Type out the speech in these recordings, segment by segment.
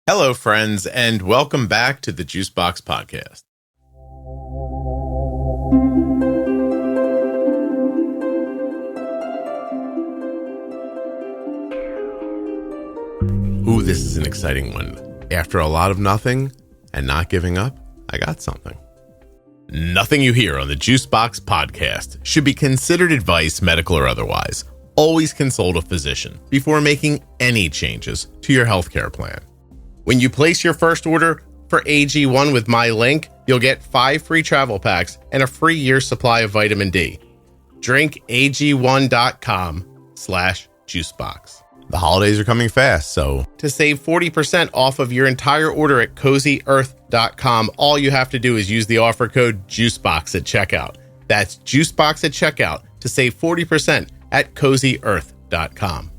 Hello, friends, and welcome back to the Juicebox Podcast. Ooh, this is an exciting one. After a lot of nothing and not giving up, I got something. Nothing you hear on the Juicebox Podcast should be considered advice, medical or otherwise. Always consult a physician before making any changes to your healthcare plan. When you place your first order for AG1 with my link, you'll get 5 free travel packs and a free year's supply of vitamin D. Drink AG1.com/juicebox. The holidays are coming fast, so to save 40% off of your entire order at CozyEarth.com, all you have to do is use the offer code JUICEBOX at checkout. That's JUICEBOX at checkout to save 40% at CozyEarth.com.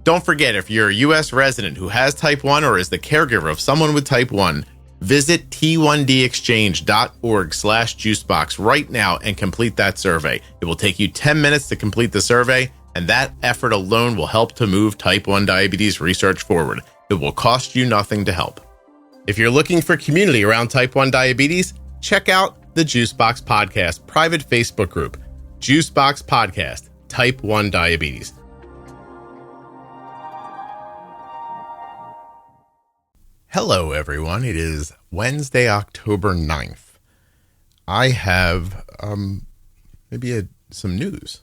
Don't forget, if you're a U.S. resident who has type 1 or is the caregiver of someone with type 1, visit t1dexchange.org/juicebox right now and complete that survey. It will take you 10 minutes to complete the survey, and that effort alone will help to move type 1 diabetes research forward. It will cost you nothing to help. If you're looking for community around type 1 diabetes, check out the Juicebox Podcast private Facebook group, Juicebox Podcast, Type 1 Diabetes. Hello, everyone. It is Wednesday, October 9th. I have some news.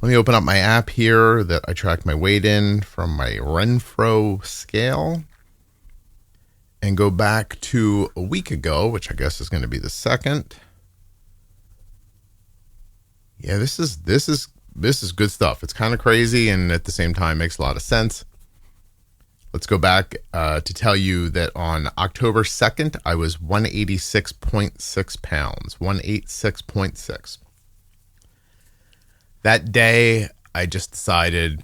Let me open up my app here that I track my weight in from my Renfro scale and go back to a week ago, which I guess is going to be the 2nd. Yeah, this is good stuff. It's kind of crazy and at the same time makes a lot of sense. Let's go back to tell you that on October 2nd, I was 186.6 pounds, 186.6. That day, I just decided,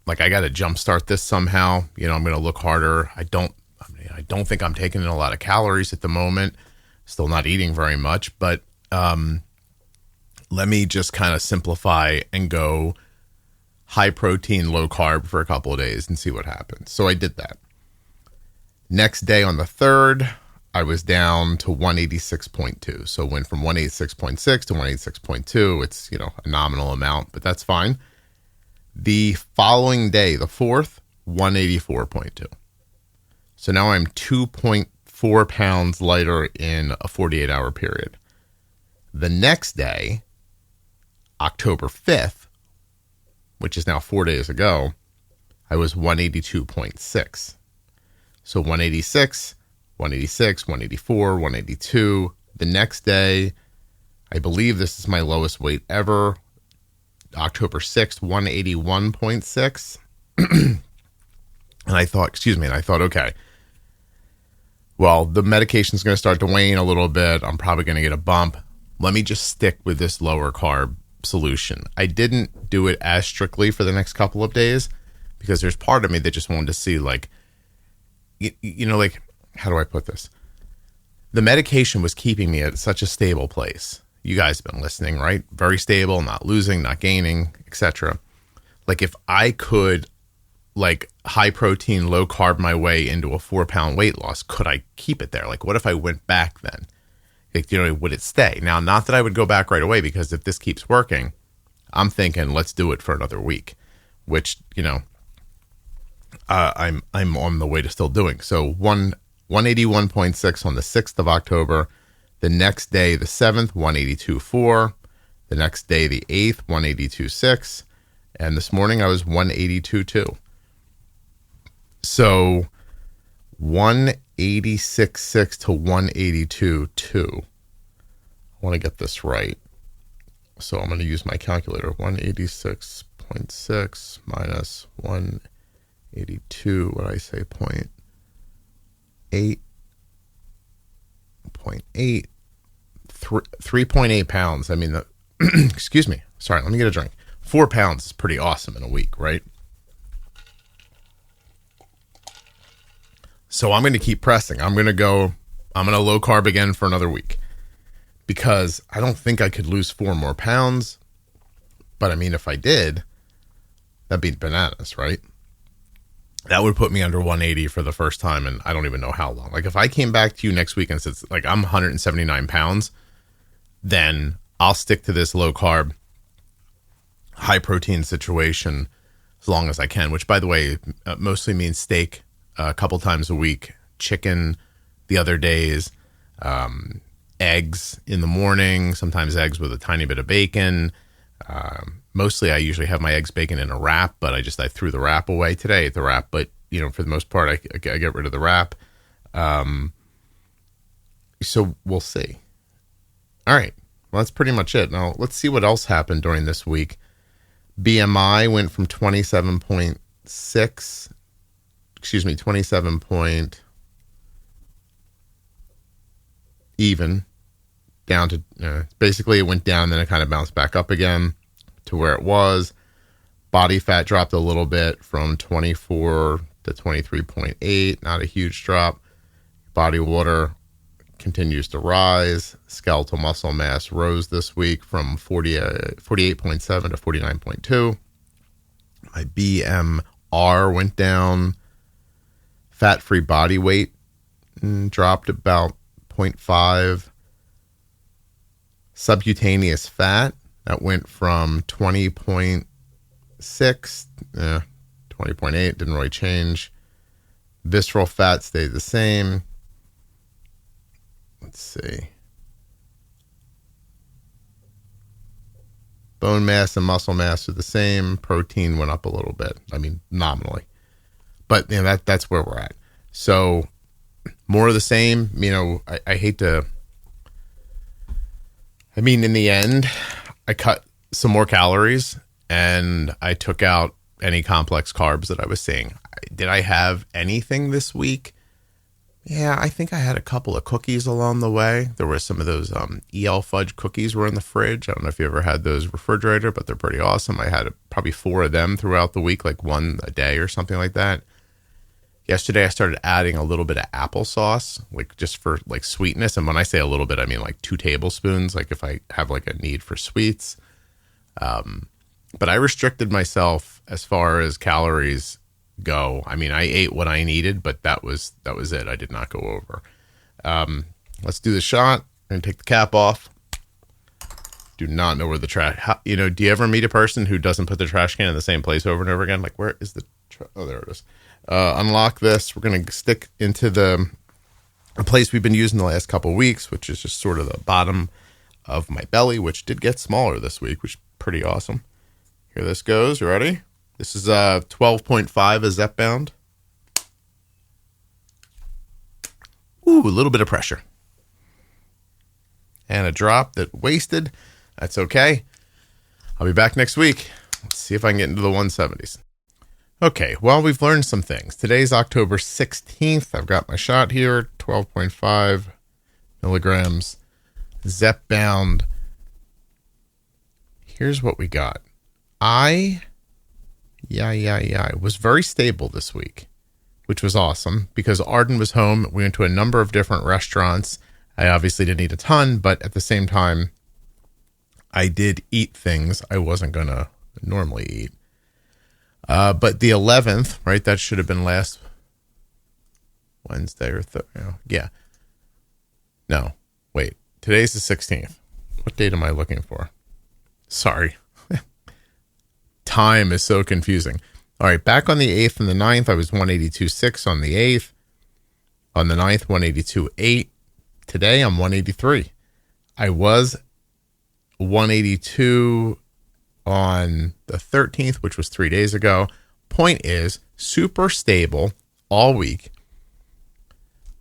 I got to jumpstart this somehow. I'm going to look harder. I don't think I'm taking in a lot of calories at the moment. Still not eating very much, but let me just kind of simplify and go high protein, low carb for a couple of days and see what happens. So I did that. Next day on the 3rd, I was down to 186.2. So went from 186.6 to 186.2. It's, a nominal amount, but that's fine. The following day, the 4th, 184.2. So now I'm 2.4 pounds lighter in a 48-hour period. The next day, October 5th, which is now 4 days ago, I was 182.6. So 186, 186, 184, 182. The next day, I believe this is my lowest weight ever. October 6th, 181.6. And I thought, okay, well, the medication's going to start to wane a little bit. I'm probably going to get a bump. Let me just stick with this lower carb solution. I didn't do it as strictly for the next couple of days because there's part of me that just wanted to see how do I put this? The medication was keeping me at such a stable place. You guys have been listening, right? Very stable, not losing, not gaining, etc. If I could high protein, low carb my way into a 4-pound weight loss, could I keep it there? What if I went back then? Would it stay? Now, not that I would go back right away, because if this keeps working, I'm thinking let's do it for another week, which, I'm on the way to still doing. So 181.6 on the 6th of October. The next day, the 7th, 182.4. The next day, the 8th, 182.6. And this morning I was 182.2. So 186.6 to 182.2. I want to get this right. So I'm going to use my calculator. 186.6 minus 182, what did I say, 0.8, 3.8 pounds. I mean, excuse me. Sorry, let me get a drink. 4 pounds is pretty awesome in a week, right? So I'm going to keep pressing. I'm going to low carb again for another week, because I don't think I could lose 4 more pounds. But I mean, if I did, that'd be bananas, right? That would put me under 180 for the first time, and I don't even know how long. Like, if I came back to you next week and said, like, I'm 179 pounds, then I'll stick to this low carb, high protein situation as long as I can, which, by the way, mostly means steak a couple times a week, chicken the other days, eggs in the morning, sometimes eggs with a tiny bit of bacon. Mostly I usually have my eggs bacon in a wrap, but I threw the wrap away today. I ate the wrap, but for the most part, I get rid of the wrap. So we'll see. All right. Well, that's pretty much it. Now let's see what else happened during this week. BMI went from 27 point even down to basically it went down, then it kind of bounced back up again to where it was. Body fat dropped a little bit from 24 to 23.8, not a huge drop. Body water continues to rise. Skeletal muscle mass rose this week from 48.7 to 49.2. My BMR went down. Fat-free body weight dropped about 0.5. Subcutaneous fat, that went from 20.6, 20.8, didn't really change. Visceral fat stayed the same. Let's see. Bone mass and muscle mass are the same. Protein went up a little bit. I mean, nominally. But that's where we're at. So more of the same. I hate to. I mean, in the end, I cut some more calories and I took out any complex carbs that I was seeing. Did I have anything this week? Yeah, I think I had a couple of cookies along the way. There were some of those EL fudge cookies were in the fridge. I don't know if you ever had those refrigerator, but they're pretty awesome. I had probably 4 of them throughout the week, like one a day or something like that. Yesterday, I started adding a little bit of applesauce, like just for like sweetness. And when I say a little bit, I mean like 2 tablespoons, like if I have like a need for sweets. But I restricted myself as far as calories go. I mean, I ate what I needed, but that was it. I did not go over. Let's do the shot. I'm going to take the cap off. Do not know where the trash, do you ever meet a person who doesn't put the trash can in the same place over and over again? Like, where is the, oh, there it is. Unlock this. We're going to stick into the place we've been using the last couple of weeks, which is just sort of the bottom of my belly, which did get smaller this week, which is pretty awesome. Here this goes. You ready? This is 12.5 a Zep bound. Ooh, a little bit of pressure. And a drop that wasted. That's okay. I'll be back next week. Let's see if I can get into the 170s. Okay, well, we've learned some things. Today's October 16th. I've got my shot here, 12.5 milligrams, Zep bound. Here's what we got. I was very stable this week, which was awesome because Arden was home. We went to a number of different restaurants. I obviously didn't eat a ton, but at the same time, I did eat things I wasn't going to normally eat. But the 11th, right? That should have been last Wednesday or yeah. No, wait. Today's the 16th. What date am I looking for? Sorry. Time is so confusing. All right, back on the 8th and the 9th, I was 182.6 on the 8th. On the 9th, 182.8. Today, I'm 183. I was 182 on the 13th, which was 3 days ago. Point is, super stable all week.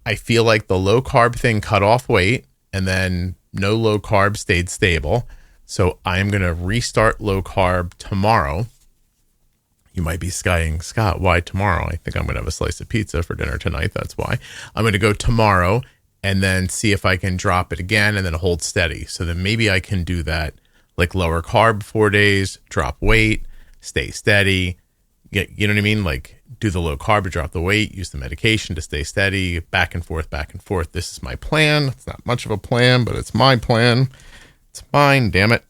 I feel like the low carb thing cut off weight, and then no low carb stayed stable. So I am going to restart low carb tomorrow. You might be saying, Scott, why tomorrow? I think I'm going to have a slice of pizza for dinner tonight. That's why. I'm going to go tomorrow and then see if I can drop it again and then hold steady. So then maybe I can do that, like lower carb 4 days, drop weight, stay steady. You know what I mean? Like do the low carb to drop the weight, use the medication to stay steady, back and forth, back and forth. This is my plan. It's not much of a plan, but it's my plan. It's mine, damn it.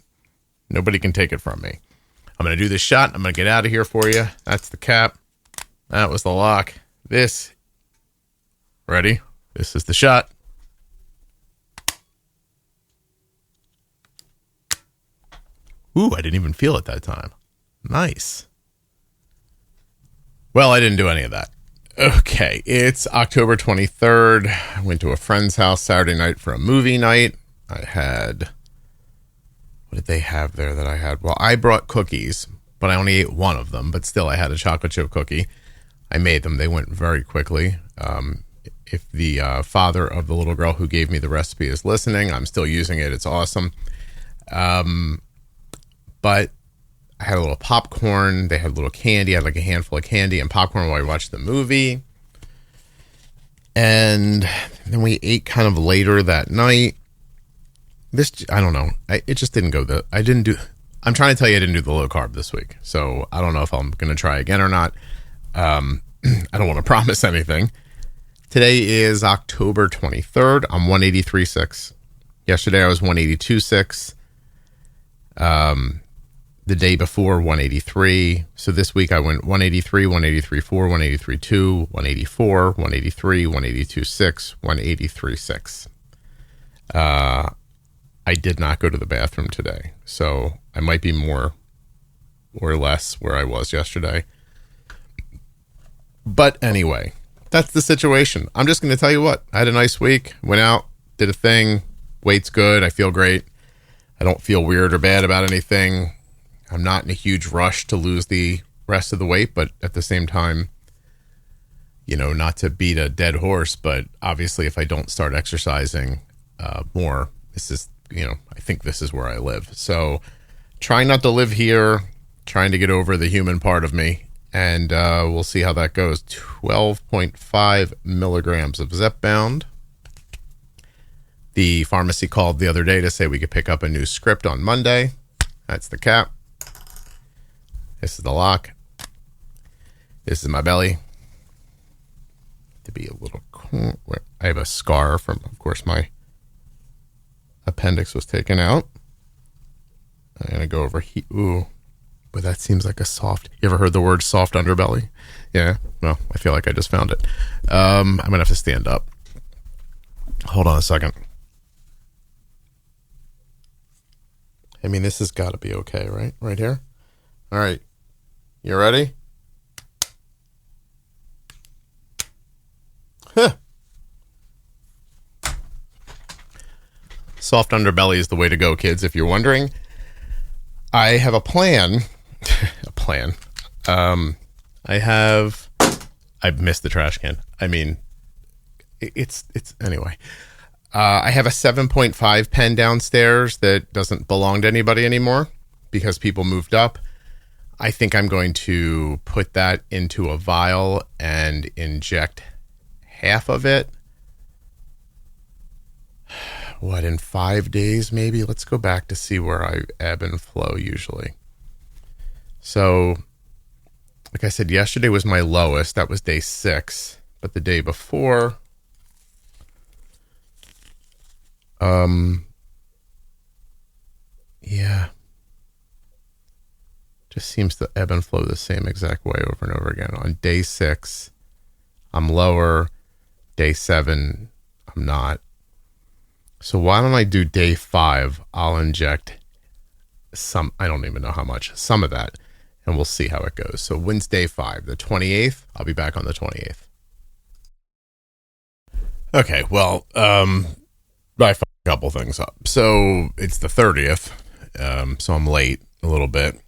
Nobody can take it from me. I'm going to do this shot. I'm going to get out of here for you. That's the cap. That was the lock. Ready? This is the shot. Ooh, I didn't even feel it that time. Nice. Well, I didn't do any of that. Okay, it's October 23rd. I went to a friend's house Saturday night for a movie night. What did they have there that I had? Well, I brought cookies, but I only ate one of them. But still, I had a chocolate chip cookie. I made them. They went very quickly. If the father of the little girl who gave me the recipe is listening, I'm still using it. It's awesome. But I had a little popcorn. They had a little candy. I had like a handful of candy and popcorn while I watched the movie. And then we ate kind of later that night. I don't know. It just didn't go. I'm trying to tell you I didn't do the low carb this week. So I don't know if I'm going to try again or not. I don't want to promise anything. Today is October 23rd. I'm 183.6. Yesterday I was 182.6. The day before 183. So this week I went 183, 183.4, 183.2, 184, 183, 182.6, 183.6. I did not go to the bathroom today, so I might be more or less where I was yesterday. But anyway, that's the situation. I'm just going to tell you what. I had a nice week. Went out, did a thing. Weight's good. I feel great. I don't feel weird or bad about anything. I'm not in a huge rush to lose the rest of the weight, but at the same time, not to beat a dead horse, but obviously if I don't start exercising more, I think this is where I live. So trying not to live here, trying to get over the human part of me, and we'll see how that goes. 12.5 milligrams of Zepbound. The pharmacy called the other day to say we could pick up a new script on Monday. That's the cap. This is the lock. This is my belly. To be a little cool. I have a scar from, of course, my appendix was taken out. I'm going to go over here. Ooh, but that seems like a soft. You ever heard the word soft underbelly? Yeah. Well, I feel like I just found it. I'm going to have to stand up. Hold on a second. I mean, this has got to be okay, right? Right here. All right. You ready? Huh. Soft underbelly is the way to go, kids, if you're wondering. I have a plan. I've missed the trash can. I mean, it's anyway. I have a 7.5 pen downstairs that doesn't belong to anybody anymore because people moved up. I think I'm going to put that into a vial and inject half of it. What, in 5 days maybe? Let's go back to see where I ebb and flow usually. So, like I said, yesterday was my lowest. That was day 6. But the day before, yeah. Just seems to ebb and flow the same exact way over and over again. On day 6, I'm lower. Day 7, I'm not. So why don't I do day 5? I'll inject some, I don't even know how much, some of that, and we'll see how it goes. So when's day 5? The 28th? I'll be back on the 28th. Okay, well, I fucked a couple things up. So it's the 30th, so I'm late a little bit.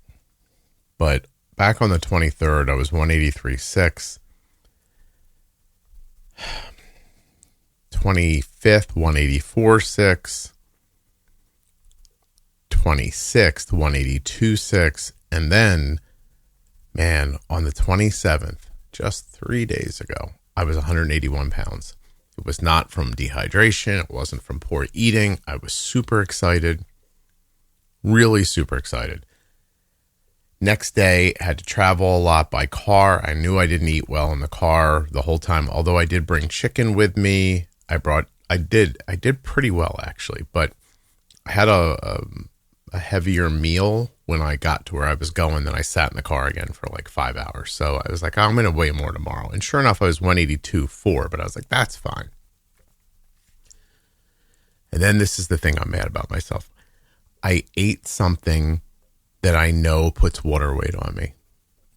But back on the 23rd, I was 183.6. 25th, 184.6. 26th, 182.6. And then, man, on the 27th, just 3 days ago, I was 181 pounds. It was not from dehydration. It wasn't from poor eating. I was super excited. Really super excited. Next day, had to travel a lot by car. I knew I didn't eat well in the car the whole time. Although I did bring chicken with me. I did pretty well actually, but I had a heavier meal when I got to where I was going. Then I sat in the car again for like 5 hours. So I was like, I'm going to weigh more tomorrow. And sure enough, I was 182.4, but I was like, that's fine. And then this is the thing I'm mad about myself. I ate something that I know puts water weight on me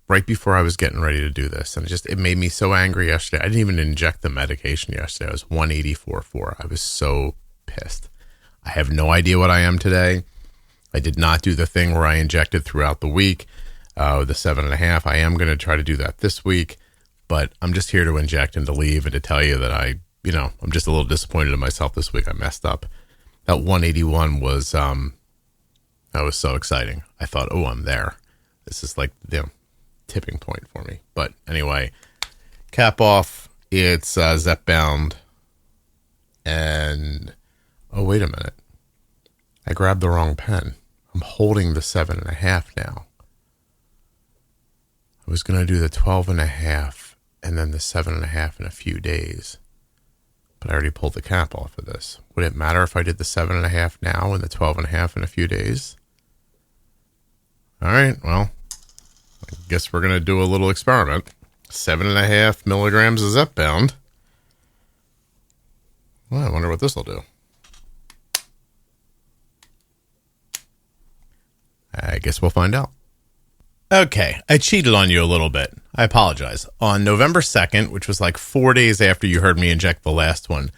right before I was getting ready to do this. And it made me so angry yesterday. I didn't even inject the medication yesterday. I was 184.4. I was so pissed. I have no idea what I am today. I did not do the thing where I injected throughout the week, the 7.5. I am going to try to do that this week, but I'm just here to inject and to leave and to tell you that I'm just a little disappointed in myself this week. I messed up. That 181 was, that was so exciting. I thought, oh, I'm there. This is like the tipping point for me. But anyway, cap off. It's Zepbound. And, oh, wait a minute. I grabbed the wrong pen. I'm holding the 7.5 now. I was going to do the 12.5 and then the 7.5 in a few days. But I already pulled the cap off of this. Would it matter if I did the 7.5 now and the 12.5 in a few days? All right, well, I guess we're going to do a little experiment. 7.5 milligrams of Zepbound. Well, I wonder what this will do. I guess we'll find out. Okay, I cheated on you a little bit. I apologize. On November 2nd, which was like 4 days after you heard me inject the last one,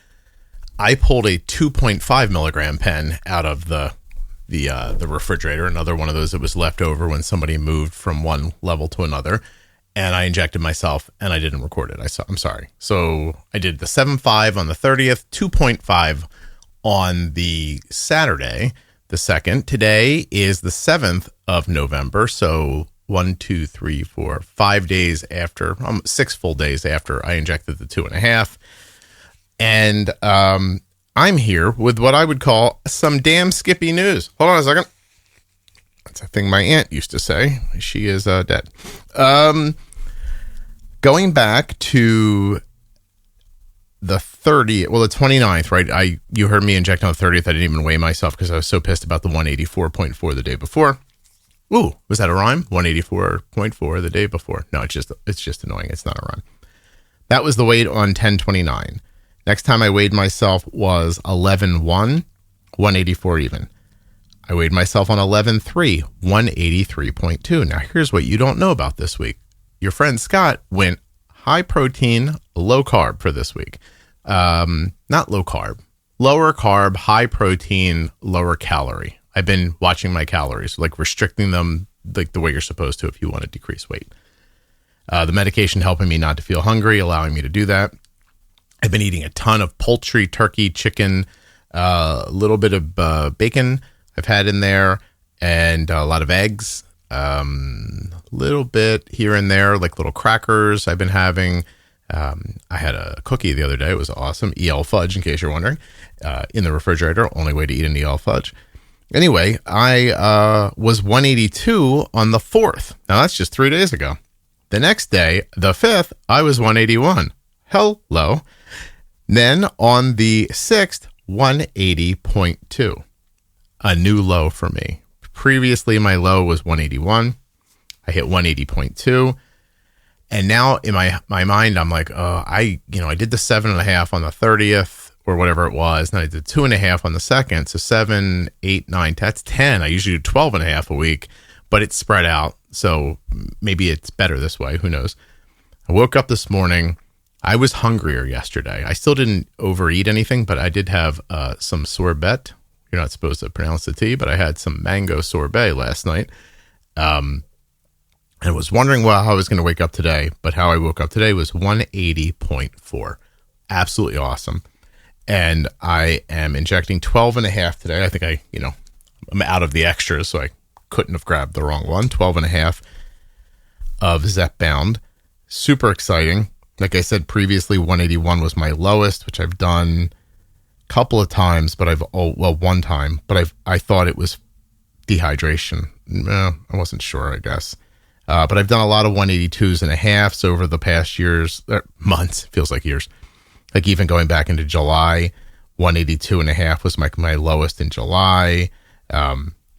I pulled a 2.5 milligram pen out of the refrigerator, another one of those that was left over when somebody moved from one level to another, and I injected myself, and I didn't record it. I'm sorry. So I did the 7.5 on the 30th, 2.5 on the Saturday, the 2nd. Today is the 7th of November, so 1, 2, 3, 4, 5 days after, 6 full days after I injected the 2.5. And I'm here with what I would call some damn skippy news. Hold on a second. That's a thing my aunt used to say. She is dead. Going back to the 29th, right? You heard me inject on the 30th. I didn't even weigh myself because I was so pissed about the 184.4 the day before. Ooh, was that a rhyme? 184.4 the day before. No, it's just annoying. It's not a rhyme. That was the weight on 10/29. Next time I weighed myself was 11/1, 184 even. I weighed myself on 11/3, 183.2. Now here's what you don't know about this week. Your friend Scott went high protein, low carb for this week. Not low carb, lower carb, high protein, lower calorie. I've been watching my calories, like restricting them like the way you're supposed to if you want to decrease weight. The medication helping me not to feel hungry, allowing me to do that. I've been eating a ton of poultry, turkey, chicken, a little bit of bacon I've had in there, and a lot of eggs, a little bit here and there, like little crackers I've been having. I had a cookie the other day. It was awesome. EL fudge, in case you're wondering, in the refrigerator. Only way to eat an EL fudge. Anyway, I was 182 on the 4th. Now, that's just 3 days ago. The next day, the 5th, I was 181. Hello. Then on the 6th, 180.2. A new low for me. Previously, my low was 181. I hit 180.2. And now in my mind, I'm like, I did the 7.5 on the 30th or whatever it was. And I did 2.5 on the 2nd. So 7, 8, 9, that's 10. I usually do 12.5 a week, but it's spread out. So maybe it's better this way. Who knows? I woke up this morning. I was hungrier yesterday. I still didn't overeat anything, but I did have some sorbet. You're not supposed to pronounce the T, but I had some mango sorbet last night. And I was wondering how I was going to wake up today, but how I woke up today was 180.4. Absolutely awesome. And I am injecting 12.5 today. I think I'm out of the extras, so I couldn't have grabbed the wrong one. 12.5 of Zepbound. Super exciting. Like I said previously, 181 was my lowest, which I've done a couple of times, but one time, but I thought it was dehydration. I wasn't sure, I guess. But I've done a lot of 182s and a halves over the past months, feels like years. Like even going back into July, 182 and a half was my lowest in July.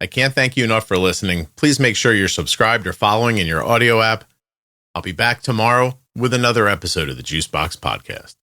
I can't thank you enough for listening. Please make sure you're subscribed or following in your audio app. I'll be back tomorrow with another episode of the Juicebox Podcast.